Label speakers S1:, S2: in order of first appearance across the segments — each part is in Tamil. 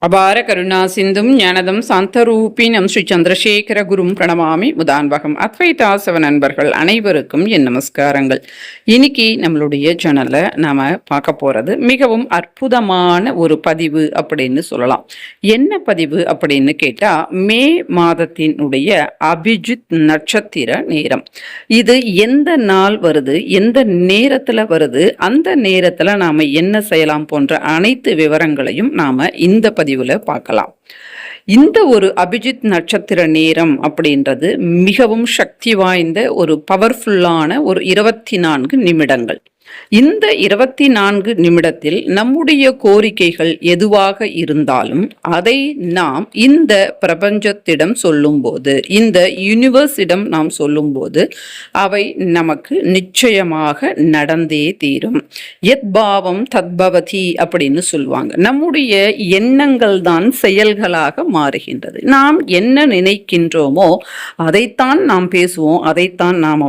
S1: அபார கருணா சிந்தும் ஞானதம் சாந்தரூபினம் ஸ்ரீ சந்திரசேகர குரும் பிரணமாமி முதான்வகம் அத்வைதாசவ நண்பர்கள் அனைவருக்கும் என் நமஸ்காரங்கள். இன்னைக்கு நம்மளுடைய சேனல்ல நாம பார்க்க போறது மிகவும் அற்புதமான ஒரு பதிவு அப்படின்னு சொல்லலாம். என்ன பதிவு அப்படின்னு கேட்டா, மே மாதத்தினுடைய அபிஜித் நட்சத்திர நேரம். இது எந்த நாள் வருது, எந்த நேரத்துல வருது, அந்த நேரத்துல நாம என்ன செய்யலாம் போன்ற அனைத்து விவரங்களையும் நாம இந்த பதிவுல பார்க்கலாம். இந்த ஒரு அபிஜித் நட்சத்திர நேரம் அப்படின்றது மிகவும் சக்தி வாய்ந்த ஒரு பவர்ஃபுல்லான ஒரு 24 நிமிடங்கள். இந்த 24 நிமிடத்தில் நம்முடைய கோரிக்கைகள் எதுவாக இருந்தாலும் அதை நாம் இந்த பிரபஞ்சத்திடம் சொல்லும்போது, இந்த யூனிவர்ஸிடம் நாம் சொல்லும்போது அவை நமக்கு நிச்சயமாக நடந்தே தீரும். எத் பாவம் தத்பவதி அப்படின்னு சொல்லுவாங்க. நம்முடைய எண்ணங்கள் தான் செயல்களாக மாறுகின்றது. நாம் என்ன நினைக்கின்றோமோ அதைத்தான் நாம் பேசுவோம், அதைத்தான் நாம்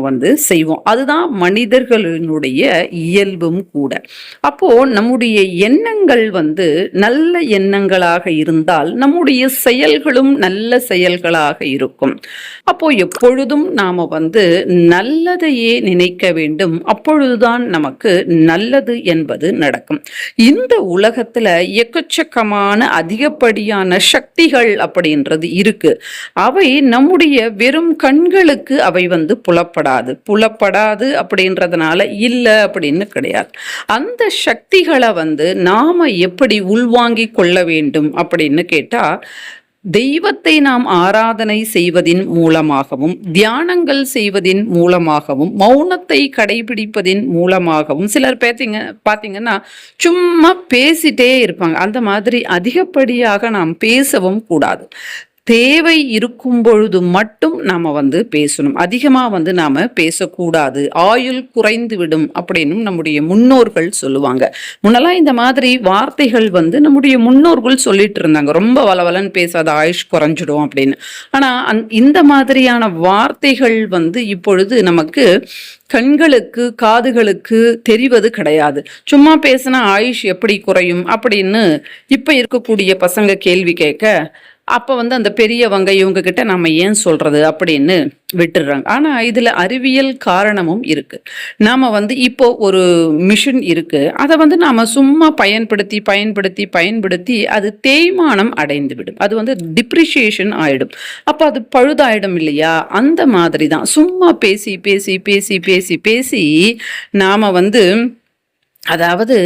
S1: செய்வோம். அதுதான் மனிதர்களினுடைய இயல்பும் கூட. அப்போ நம்முடைய எண்ணங்கள் நல்ல எண்ணங்களாக இருந்தால் நம்முடைய செயல்களும் நல்ல செயல்களாக இருக்கும். அப்போ எப்பொழுதும் நாம நல்லதையே நினைக்க வேண்டும். அப்பொழுதுதான் நமக்கு நல்லது என்பது நடக்கும். இந்த உலகத்துல எக்கச்சக்கமான அதிகப்படியான சக்திகள் அப்படின்றது இருக்கு. அவை நம்முடைய வெறும் கண்களுக்கு அவை புலப்படாது அப்படின்றதுனால இல்ல அப்படின்னு கிடையாது. அந்த சக்திகளை நாம எப்படி உள்வாங்கிக் கொள்ள வேண்டும் அப்படின்னு கேட்டா, தெய்வத்தை நாம் ஆராதனை செய்வதின் மூலமாகவும், தியானங்கள் செய்வதின் மூலமாகவும், மௌனத்தை கடைபிடிப்பதின் மூலமாகவும், சிலர் பார்த்தீங்கன்னா சும்மா பேசிட்டே இருப்பாங்க. அந்த மாதிரி அதிகப்படியாக நாம் பேசவும் கூடாது. தேவை இருக்கும் பொழுது மட்டும் நாம பேசணும். அதிகமா நாம பேசக்கூடாது. ஆயுள் குறைந்து விடும் அப்படின்னு நம்முடைய முன்னோர்கள் சொல்லுவாங்க. முன்னெல்லாம் இந்த மாதிரி வார்த்தைகள் நம்முடைய முன்னோர்கள் சொல்லிட்டு இருந்தாங்க. ரொம்ப வளவலன்னு பேசாத, ஆயுஷ் குறைஞ்சிடும் அப்படின்னு. ஆனா இந்த மாதிரியான வார்த்தைகள் இப்பொழுது நமக்கு கண்களுக்கு காதுகளுக்கு தெரிவது கிடையாது. சும்மா பேசினா ஆயுஷ் எப்படி குறையும் அப்படின்னு இப்ப இருக்கக்கூடிய பசங்க கேள்வி கேட்க, அப்போ அந்த பெரியவங்க இவங்க கிட்ட நம்ம ஏன் சொல்றது அப்படின்னு விட்டுடுறாங்க. ஆனா இதுல அறிவியல் காரணமும் இருக்கு. நாம இப்போ ஒரு மிஷின் இருக்கு, அதை நாம சும்மா பயன்படுத்தி அது தேய்மானம் அடைந்து விடும். அது டிப்ரிசியேஷன் ஆயிடும். அப்ப அது பழுதாயிடும் இல்லையா? அந்த மாதிரி தான் சும்மா பேசி பேசி பேசி பேசி பேசி நாம அதாவது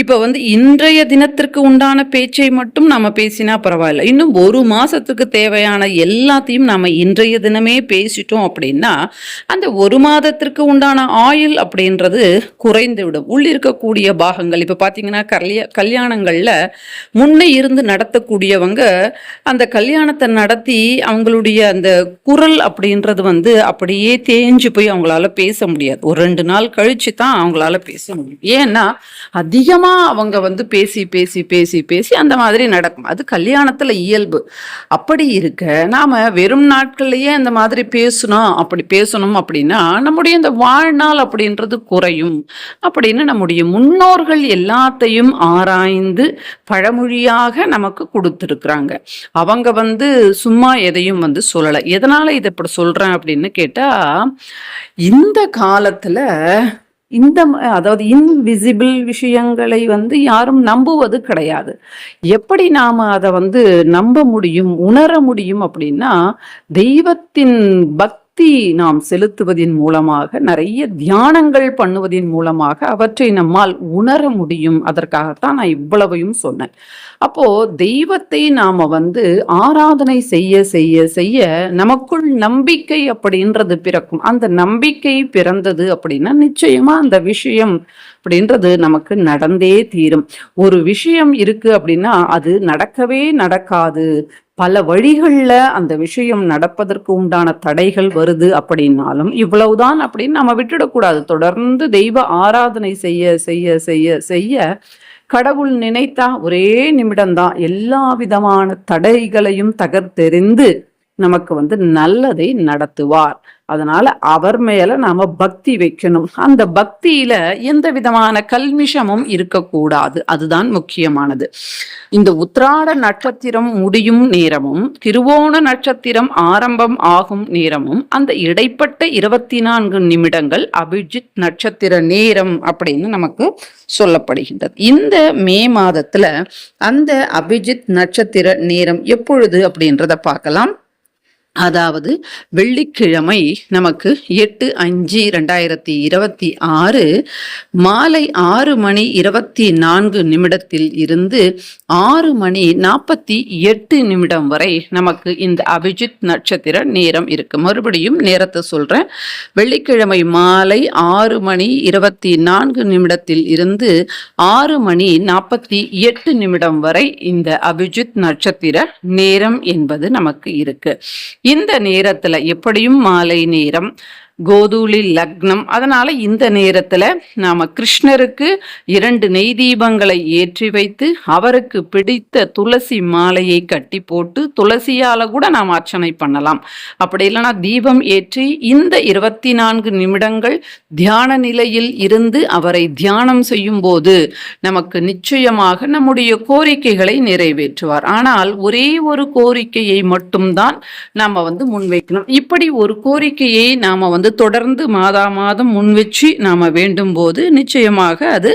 S1: இப்ப இன்றைய தினத்திற்கு உண்டான பேச்சை மட்டும் நாம பேசினா பரவாயில்ல. இன்னும் ஒரு மாசத்துக்கு தேவையான எல்லாத்தையும் நாம இன்றைய தினமே பேசிட்டோம் அப்படின்னா அந்த ஒரு மாதத்திற்கு உண்டான ஆயுள் அப்படின்றது குறைந்து விடும். உள்ளிருக்கக்கூடிய பாகங்கள் இப்ப பாத்தீங்கன்னா கல்யாணங்கள்ல முன்னே இருந்து நடத்தக்கூடியவங்க அந்த கல்யாணத்தை நடத்தி அவங்களுடைய அந்த குரல் அப்படின்றது அப்படியே தேஞ்சு போய் அவங்களால பேச முடியாது. ஒரு 2 நாள் கழிச்சு தான் அவங்களால பேச முடியும். ஏன்னா அதிகமா அவங்க பேசி பேசி பேசி பேசி அந்த மாதிரி நடக்கும். அது கல்யாணத்துல இயல்பு. அப்படி இருக்க நாம வெறும் நாட்கள்லயே அந்த மாதிரி பேசணும் அப்படின்னா நம்முடைய இந்த வாழ்நாள் அப்படின்றது குறையும் அப்படின்னு நம்முடைய முன்னோர்கள் எல்லாத்தையும் ஆராய்ந்து பழமொழியாக நமக்கு கொடுத்திருக்கிறாங்க. அவங்க சும்மா எதையும் சொல்லலை. எதனால இதை இப்படி சொல்றேன் அப்படின்னு கேட்டா, இந்த காலத்துல அதாவது இன்விசிபிள் விஷயங்களை யாரும் நம்புவது கிடையாது. எப்படி நாம அதை நம்ப முடியும், உணர முடியும் அப்படின்னா, தெய்வத்தின் பக்தி நாம் செலுத்துவதின் மூலமாக, நிறைய தியானங்கள் பண்ணுவதின் மூலமாக அவற்றை நம்மால் உணர முடியும். அதற்காகத்தான் நான் இவ்வளவையும் சொன்னேன். அப்போ தெய்வத்தை நாம ஆராதனை செய்ய செய்ய செய்ய நமக்குள் நம்பிக்கை அப்படின்றது பிறக்கும். அந்த நம்பிக்கை பிறந்தது அப்படின்னா நிச்சயமா அந்த விஷயம் அப்படின்றது நமக்கு நடந்தே தீரும். ஒரு விஷயம் இருக்கு அப்படின்னா அது நடக்கவே நடக்காது. பல வழிகள்ல அந்த விஷயம் நடப்பதற்கு உண்டான தடைகள் வருது அப்படின்னாலும் இவ்வளவுதான் அப்படின்னு நம்ம விட்டுடக்கூடாது. தொடர்ந்து தெய்வ ஆராதனை செய்ய செய்ய செய்ய செய்ய கடவுள் நினைத்தா ஒரே நிமிடம்தான் எல்லா விதமான தடைகளையும் தகர்த்தெறிந்து நமக்கு வந்து நல்லதை நடத்துவார். அதனால அவர் மேல நாம பக்தி வைக்கணும். அந்த பக்தியில எந்த விதமான கல்மிஷமும் இருக்கக்கூடாது. அதுதான் முக்கியமானது. இந்த உத்திராட நட்சத்திரம் முடியும் நேரமும் திருவோண நட்சத்திரம் ஆரம்பம் ஆகும் நேரமும் அந்த இடைப்பட்ட 24 நிமிடங்கள் அபிஜித் நட்சத்திர நேரம் அப்படின்னு நமக்கு சொல்லப்படுகின்றது. இந்த மே மாதத்துல அந்த அபிஜித் நட்சத்திர நேரம் எப்பொழுது அப்படின்றத பார்க்கலாம். அதாவது வெள்ளிக்கிழமை நமக்கு 8/5/2026 மாலை 6:24 இருந்து 6:48 வரை நமக்கு இந்த அபிஜித் நட்சத்திர நேரம் இருக்கு. மறுபடியும் நேரத்தை சொல்றேன். வெள்ளிக்கிழமை மாலை 6:24 இருந்து 6:48 வரை இந்த அபிஜித் நட்சத்திர நேரம் என்பது நமக்கு இருக்கு. இந்த நேரத்துல எப்படியும் மாலை நேரம், கோதூளி லக்னம். அதனால இந்த நேரத்துல நாம கிருஷ்ணருக்கு 2 நெய் தீபங்களை ஏற்றி வைத்து அவருக்கு பிடித்த துளசி மாலையை கட்டி போட்டு துளசியால கூட நாம் அர்ச்சனை பண்ணலாம். அப்படி இல்லைன்னா தீபம் ஏற்றி இந்த 24 நிமிடங்கள் தியான நிலையில் இருந்து அவரை தியானம் செய்யும் போது நமக்கு நிச்சயமாக நம்முடைய கோரிக்கைகளை நிறைவேற்றுவார். ஆனால் ஒரே ஒரு கோரிக்கையை மட்டும்தான் நாம வந்து முன்வைக்கணும். இப்படி ஒரு கோரிக்கையை நாம வந்து தொடர்ந்து மாதம் முன்வச்சு நாம வேண்டும் போது நிச்சயமாக அது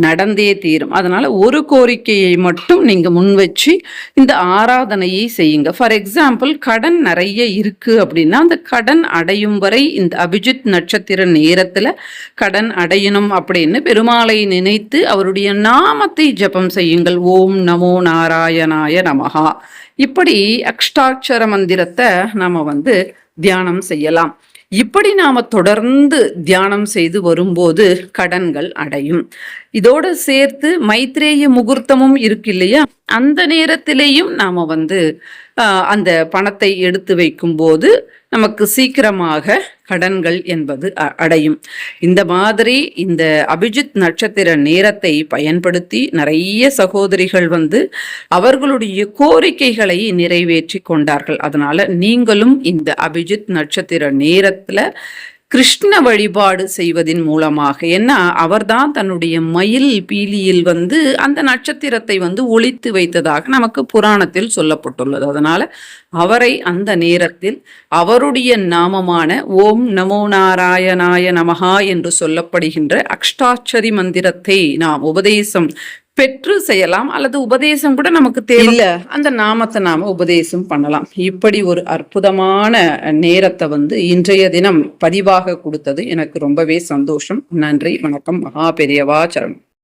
S1: நடந்தே தீரும். அதனால ஒரு கோரிக்கையை மட்டும் நீங்க முன்வச்சு இந்த ஆராதனையை செய்யுங்க. ஃபார் எக்ஸாம்பிள், கடன் நிறைய இருக்கு அப்படின்னா அந்த கடன் அடையும் வரை இந்த அபிஜித் நட்சத்திர நேரத்துல கடன் அடையணும் அப்படின்னு பெருமாளை நினைத்து அவருடைய நாமத்தை ஜபம் செய்யுங்கள். ஓம் நமோ நாராயணாய நமஹா. இப்படி அஷ்டாட்சர மந்திரத்தை நாம வந்து தியானம் செய்யலாம். இப்படி நாம தொடர்ந்து தியானம் செய்து வரும்போது கடன்கள் அடையும். இதோடு சேர்த்து மைத்ரேய முகூர்த்தமும் இருக்கு இல்லையா, அந்த நேரத்திலேயும் நாம வந்து அந்த பணத்தை எடுத்து வைக்கும் போது நமக்கு சீக்கிரமாக கடன்கள் என்பது அடையும். இந்த மாதிரி இந்த அபிஜித் நட்சத்திர நேரத்தை பயன்படுத்தி நிறைய சகோதரிகள் வந்து அவர்களுடைய கோரிக்கைகளை நிறைவேற்றி கொண்டார்கள். அதனால நீங்களும் இந்த அபிஜித் நட்சத்திர நேரத்துல கிருஷ்ண வழிபாடு செய்வதின் மூலமாக, ஏன்னா அவர்தான் தன்னுடைய மயில் பீலியில் வந்து அந்த நட்சத்திரத்தை வந்து ஒளித்து வைத்ததாக நமக்கு புராணத்தில் சொல்லப்பட்டுள்ளது. அதனால அவரை அந்த நேரத்தில் அவருடைய நாமமான ஓம் நமோ நாராயணாய நமஹா என்று சொல்லப்படுகின்ற அஷ்டாட்சரி மந்திரத்தை நாம் உபதேசம் பெற்று செய்யலாம். அல்லது உபதேசம் கூட நமக்கு தேவையில்லை, அந்த நாமத்தை நாம உபதேசம் பண்ணலாம். இப்படி ஒரு அற்புதமான நேரத்தை வந்து இன்றைய தினம் பதிவாக கொடுத்தது எனக்கு ரொம்பவே சந்தோஷம். நன்றி, வணக்கம். மகா பெரியவா சரணம்.